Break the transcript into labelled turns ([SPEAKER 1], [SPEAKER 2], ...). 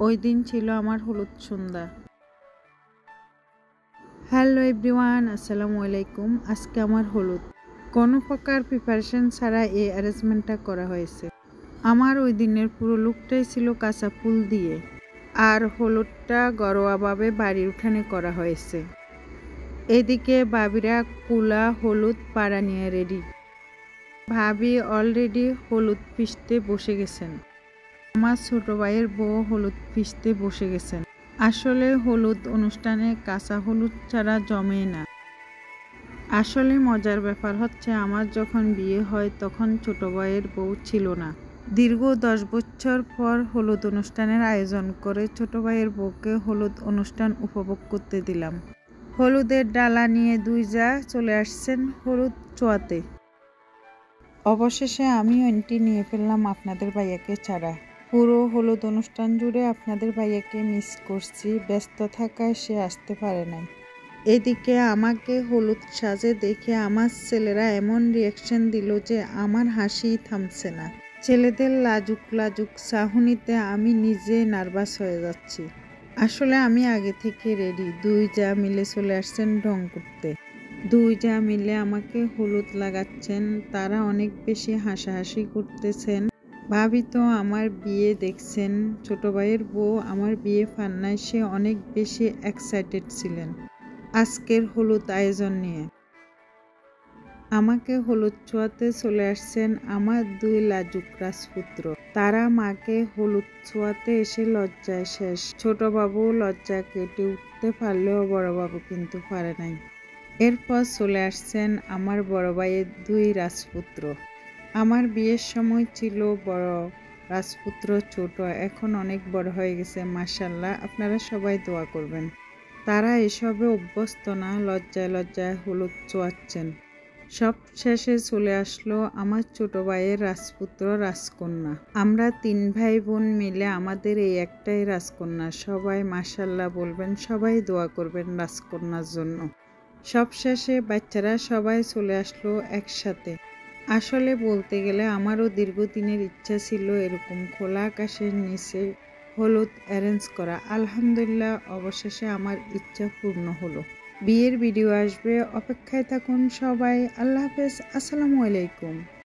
[SPEAKER 1] ওই দিন ছিল আমার হলুদ সন্ধ্যা। হ্যালো এভরিওয়ান, আসসালামু আলাইকুম। আজকে আমার হলুদ, কোনো প্রকার প্রিপারেশন ছাড়া এই অ্যারেঞ্জমেন্টটা করা হয়েছে। আমার ওই দিনের পুরো লুকটাই ছিল কাঁচা ফুল দিয়ে, আর হলুদটা ঘরোয়াভাবে বাড়ির উঠানে করা হয়েছে। এদিকে ভাবিরা কুলা হলুদ পাড়া নিয়ে রেডি। ভাবি অলরেডি হলুদ পিষতে বসে গেছেন। আমার ছোট ভাইয়ের বউ হলুদ পিষতে বসে গেছেন। আসলে হলুদ অনুষ্ঠানে কাঁচা হলুদ ছাড়া জমে না। আসলে মজার ব্যাপার হচ্ছে, আমার যখন বিয়ে হয় তখন ছোট ভাইয়ের বউ ছিল না। দীর্ঘ 10 বছর পর হলুদ অনুষ্ঠানের আয়োজন করে ছোট ভাইয়ের বউকে হলুদ অনুষ্ঠান উপভোগ করতে দিলাম। হলুদের ডালা নিয়ে দুই জা চলে আসছেন হলুদ ছোঁয়াতে। অবশেষে আমিও এন্ট্রি নিয়ে ফেললাম আপনাদের ভাইয়াকে ছাড়া। পুরো হলুদ অনুষ্ঠান জুড়ে আপনাদের ভাইয়াকে মিস করছি, ব্যস্ত থাকায় সে আসতে পারে নাই। এদিকে আমাকে হলুদ সাজে দেখে আমার ছেলেরা এমন রিয়াকশন দিল যে আমার হাসিই থামছে না। ছেলেদের লাজুক লাজুক চাহনিতে আমি নিজে নার্ভাস হয়ে যাচ্ছি। আসলে আমি আগে থেকে রেডি। দুই জা মিলে চলে আসছেন ঢং করতে। দুই জা মিলে আমাকে হলুদ লাগাচ্ছেন, তারা অনেক বেশি হাসাহাসি করতেছেন। ভাবি তো আমার বিয়ে দেখছেন, ছোট ভাইয়ের বউ আমার বিয়ে ফান্নায় সে অনেক বেশি এক্সাইটেড ছিলেন আজকের হলুদ আয়োজন নিয়ে। আমাকে হলুদ ছোঁয়াতে চলে আসছেন আমার দুই লাজুক রাজপুত্র। তারা মাকে হলুদ ছোঁয়াতে এসে লজ্জায় শেষ। ছোট বাবু লজ্জা কেটে উঠতে পারলেও বড় বাবু কিন্তু পারে নাই। এরপর চলে আসছেন আমার বড় ভাইয়ের দুই রাজপুত্র। আমার বিয়ের সময় ছিল বড় রাজপুত্র ছোট, এখন অনেক বড় হয়ে গেছে মাশাআল্লাহ। আপনারা সবাই দোয়া করবেন। তারা এসবে অভ্যস্ত না, লজ্জায় লজ্জায় হলুদ ছোঁয়াচ্ছেন। সব শেষে চলে আসলো আমার ছোট ভাইয়ের রাজপুত্র রাজকন্যা। আমরা 3 ভাই বোন মিলে আমাদের এই একটাই রাজকন্যা। সবাই মাশাআল্লাহ বলবেন, সবাই দোয়া করবেন রাজকন্যার জন্য। সব শেষে বাচ্চারা সবাই চলে আসলো একসাথে। আসলে বলতে গেলে আমারও দীর্ঘদিনের ইচ্ছা ছিল এরকম খোলা আকাশের নিচে হলুদ অ্যারেঞ্জ করা। আলহামদুলিল্লাহ, অবশেষে আমার ইচ্ছা পূর্ণ হলো। বিয়ের ভিডিও আসবে, অপেক্ষায় থাকুন সবাই। আল্লাহ হাফেজ, আসসালামু আলাইকুম।